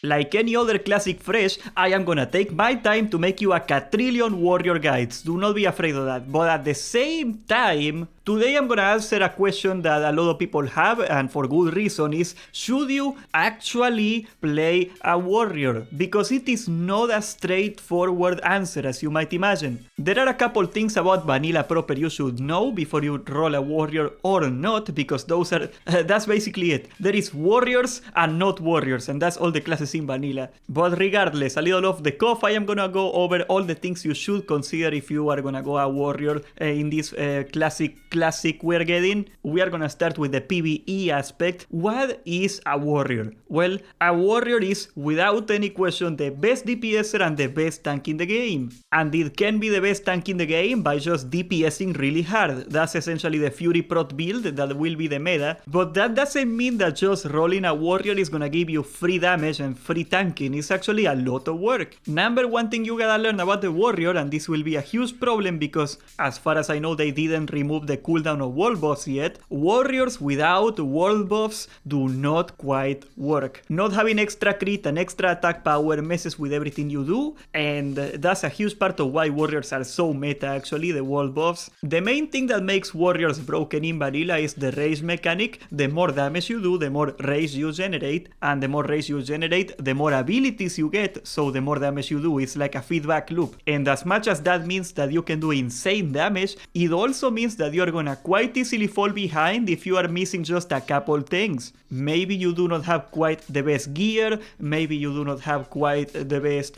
Like any other classic fresh, I am gonna take my time to make you a quadrillion warrior guides. Do not be afraid of that. But at the same time, today I'm gonna answer a question that a lot of people have, and for good reason, is should you actually play a warrior? Because it is not a straightforward answer as you might imagine. There are a couple things about vanilla proper you should know before you roll a warrior or not, because those are that's basically it. There is warriors and not warriors, and that's all the classes in vanilla. But regardless, a little off the cuff, I am gonna go over all the things you should consider if you are gonna go a warrior in this classic we're getting. We are gonna start with the PvE aspect. What is a warrior? Well, a warrior is without any question the best DPSer and the best tank in the game. And it can be the best tank in the game by just DPSing really hard. That's essentially the Fury Prot build that will be the meta. But that doesn't mean that just rolling a warrior is gonna give you free damage and free tanking. It's actually a lot of work. Number one thing you gotta learn about the warrior, and this will be a huge problem because as far as I know they didn't remove the cooldown of world buffs yet, warriors without world buffs do not quite work. Not having extra crit and extra attack power messes with everything you do, and that's a huge part of why warriors are so meta actually, the world buffs. The main thing that makes warriors broken in vanilla is the rage mechanic. The more damage you do, the more rage you generate, and the more rage you generate, the more abilities you get, so the more damage you do. It's like a feedback loop. And as much as that means that you can do insane damage, it also means that you're gonna quite easily fall behind if you are missing just a couple things. Maybe you do not have quite the best gear, maybe you do not have quite the best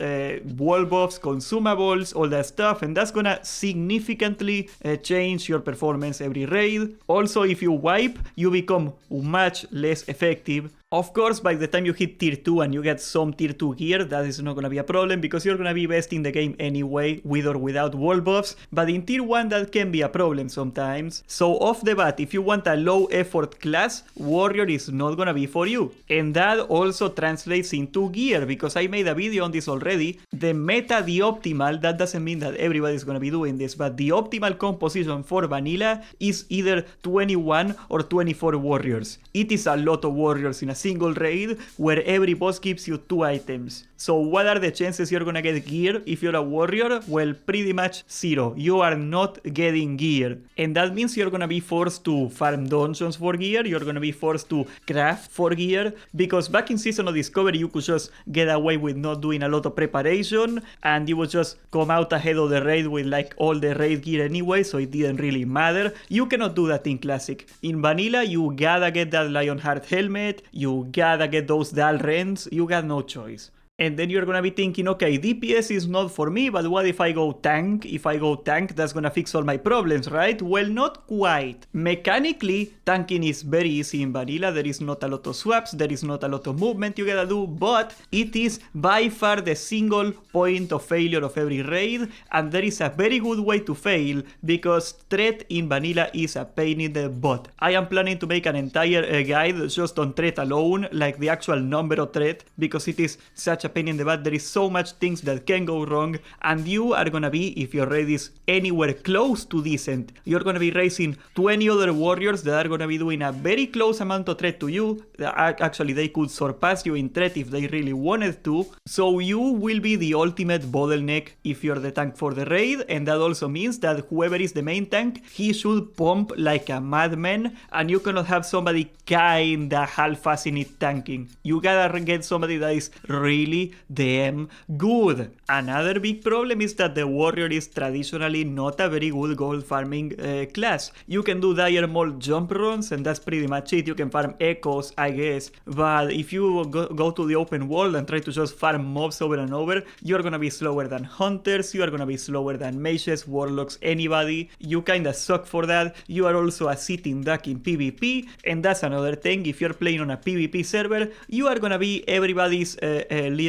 wall buffs, consumables, all that stuff, and that's gonna significantly change your performance every raid. Also, if you wipe, you become much less effective. Of course, by the time you hit tier 2 and you get some tier 2 gear, that is not gonna be a problem because you're gonna be best in the game anyway, with or without wall buffs, but in tier 1 that can be a problem sometimes. So off the bat, if you want a low effort class, warrior is not gonna be for you. And that also translates into gear, because I made a video on this already. The meta, the optimal, that doesn't mean that everybody's gonna be doing this, but the optimal composition for vanilla is either 21 or 24 warriors. It is a lot of warriors in a single raid where every boss gives you 2 items. So what are the chances you're gonna get gear if you're a warrior? Well, pretty much 0. You are not getting gear. And that means you're gonna be forced to farm dungeons for gear, you're gonna be forced to craft for gear, because back in Season of Discovery you could just get away with not doing a lot of preparation and you would just come out ahead of the raid with like all the raid gear anyway, so it didn't really matter. You cannot do that in Classic. In Vanilla you gotta get that Lionheart helmet, you gotta get those Dal Rends, you got no choice. And then you're gonna be thinking, okay, DPS is not for me, but what if I go tank? If I go tank, that's gonna fix all my problems, right? Well, not quite. Mechanically, tanking is very easy in vanilla. There is not a lot of swaps, there is not a lot of movement you gotta do, but it is by far the single point of failure of every raid, and there is a very good way to fail, because threat in vanilla is a pain in the butt. I am planning to make an entire guide just on threat alone, like the actual number of threat, because it is such a pain in the butt. There is so much things that can go wrong, and you are gonna be, if your raid is anywhere close to decent, you're gonna be racing 20 other warriors that are gonna be doing a very close amount of threat to you. Actually, they could surpass you in threat if they really wanted to, so you will be the ultimate bottleneck if you're the tank for the raid. And that also means that whoever is the main tank, he should pump like a madman, and you cannot have somebody kinda half-assing it tanking. You gotta get somebody that is really damn good. Another big problem is that the warrior is traditionally not a very good gold farming class. You can do dire mold jump runs and that's pretty much it. You can farm echoes, I guess, but if you go to the open world and try to just farm mobs over and over, you're gonna be slower than hunters, you are gonna be slower than mages, warlocks, anybody. You kinda suck for that. You are also a sitting duck in PvP, and that's another thing. If you're playing on a PvP server, you are gonna be everybody's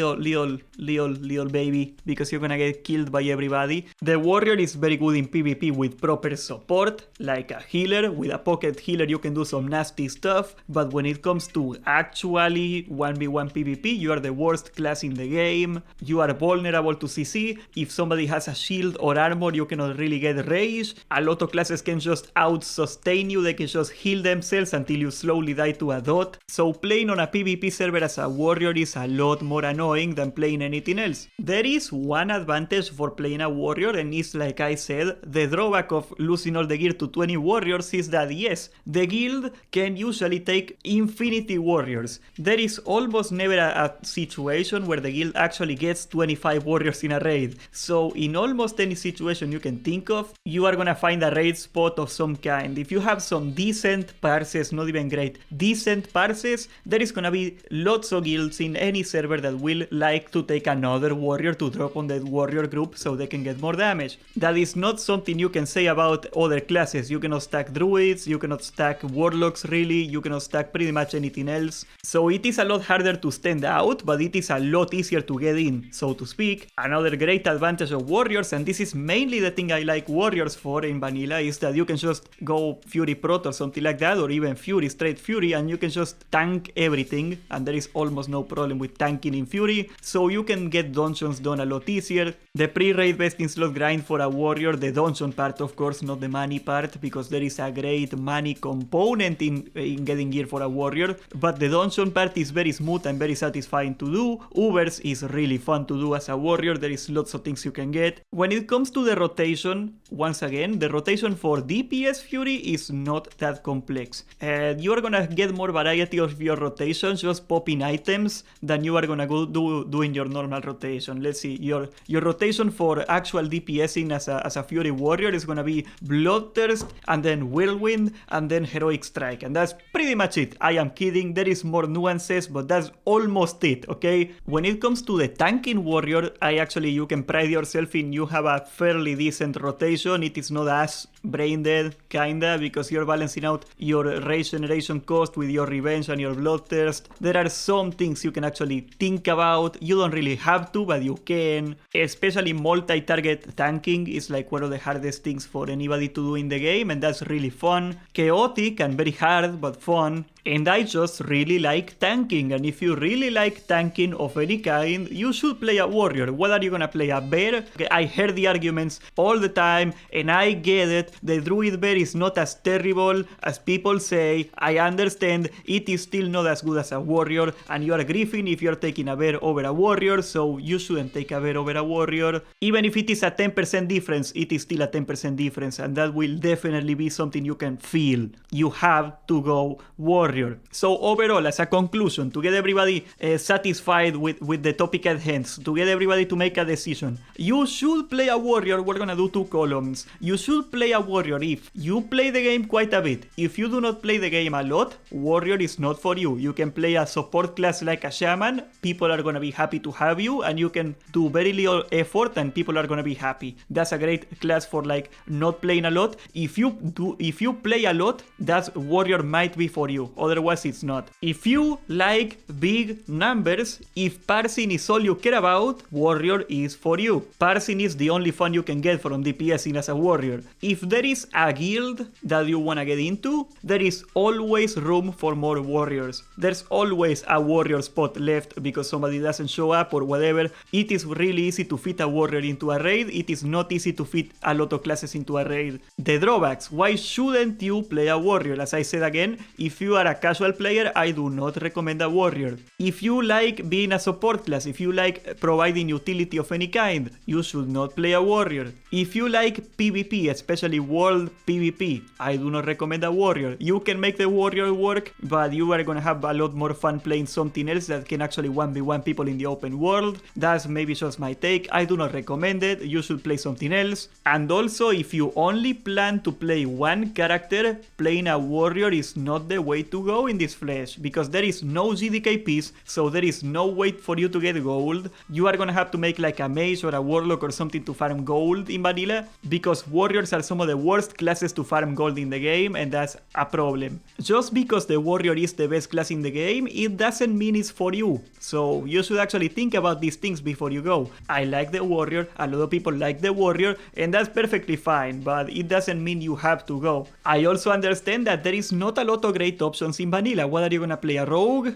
little baby, because you're gonna get killed by everybody. The warrior is very good in PvP with proper support, like a healer. With a pocket healer you can do some nasty stuff, but when it comes to actually 1v1 PvP, you are the worst class in the game. You are vulnerable to CC. If somebody has a shield or armor, you cannot really get rage. A lot of classes can just out-sustain you, they can just heal themselves until you slowly die to a dot. So playing on a PvP server as a warrior is a lot more annoying than playing anything else. There is one advantage for playing a warrior, and it's like I said, the drawback of losing all the gear to 20 warriors is that yes, the guild can usually take infinity warriors. There is almost never a situation where the guild actually gets 25 warriors in a raid. So in almost any situation you can think of, you are gonna find a raid spot of some kind. If you have some decent parses, not even great, decent parses, there is gonna be lots of guilds in any server that will like to take another warrior to drop on that warrior group so they can get more damage. That is not something you can say about other classes. You cannot stack druids, you cannot stack warlocks really, you cannot stack pretty much anything else. So it is a lot harder to stand out, but it is a lot easier to get in, so to speak. Another great advantage of warriors, and this is mainly the thing I like warriors for in vanilla, is that you can just go Fury Prot or something like that, or even Fury, straight Fury, and you can just tank everything, and there is almost no problem with tanking in Fury, so you can get dungeons done a lot easier. The pre-raid vesting slot grind for a warrior, the dungeon part of course, not the money part, because there is a great money component in getting gear for a warrior, but the dungeon part is very smooth and very satisfying to do. Ubers is really fun to do as a warrior, there is lots of things you can get. When it comes to the rotation, once again, the rotation for DPS Fury is not that complex. You are gonna get more variety of your rotation just popping items than you are gonna go doing your normal rotation. Let's see, your rotation for actual DPSing as a Fury warrior is gonna be Bloodthirst, and then Whirlwind, and then Heroic Strike, and that's pretty much it. I am kidding, there is more nuances, but that's almost it, okay? When it comes to the tanking warrior, you can pride yourself in you have a fairly decent rotation. It is not as brain dead, kinda, because you're balancing out your rage generation cost with your revenge and your bloodthirst. There are some things you can actually think about. You don't really have to, but you can. Especially multi-target tanking is like one of the hardest things for anybody to do in the game, and that's really fun. Chaotic and very hard, but fun. And I just really like tanking, and if you really like tanking of any kind, you should play a warrior. What are you gonna play, a bear? Okay, I heard the arguments all the time, and I get it. The druid bear is not as terrible as people say. I understand it is still not as good as a warrior, and you are griefing if you're taking a bear over a warrior, so you shouldn't take a bear over a warrior. Even if it is a 10% difference, it is still a 10% difference, and that will definitely be something you can feel. You have to go warrior. So overall, as a conclusion, to get everybody satisfied with the topic at hand, to get everybody to make a decision, you should play a warrior. We're gonna do two columns. You should play a warrior if you play the game quite a bit. If you do not play the game a lot, warrior is not for you. You can play a support class like a shaman. People are gonna be happy to have you, and you can do very little effort and people are gonna be happy. That's a great class for like not playing a lot. If you play a lot, that warrior might be for you. Otherwise it's not. If you like big numbers, if parsing is all you care about, warrior is for you. Parsing is the only fun you can get from DPSing as a warrior. If there is a guild that you wanna get into, there is always room for more warriors. There's always a warrior spot left because somebody doesn't show up or whatever. It is really easy to fit a warrior into a raid. It is not easy to fit a lot of classes into a raid. The drawbacks, why shouldn't you play a warrior? As I said again, if you are a casual player, I do not recommend a warrior. If you like being a support class, if you like providing utility of any kind, you should not play a warrior. If you like PvP, especially world PvP, I do not recommend a warrior. You can make the warrior work, but you are gonna have a lot more fun playing something else that can actually 1v1 people in the open world. That's maybe just my take. I do not recommend it. You should play something else. And also, if you only plan to play one character, playing a warrior is not the way to to go in this flesh, because there is no GDK piece, so there is no way for you to get gold. You are gonna have to make like a mage or a warlock or something to farm gold in vanilla, because warriors are some of the worst classes to farm gold in the game, and that's a problem. Just because the warrior is the best class in the game, it doesn't mean it's for you. So you should actually think about these things before you go. I like the warrior, a lot of people like the warrior, and that's perfectly fine, but it doesn't mean you have to go. I also understand that there is not a lot of great options in vanilla. What are you gonna play, a rogue?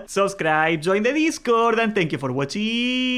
Subscribe, join the Discord, and thank you for watching.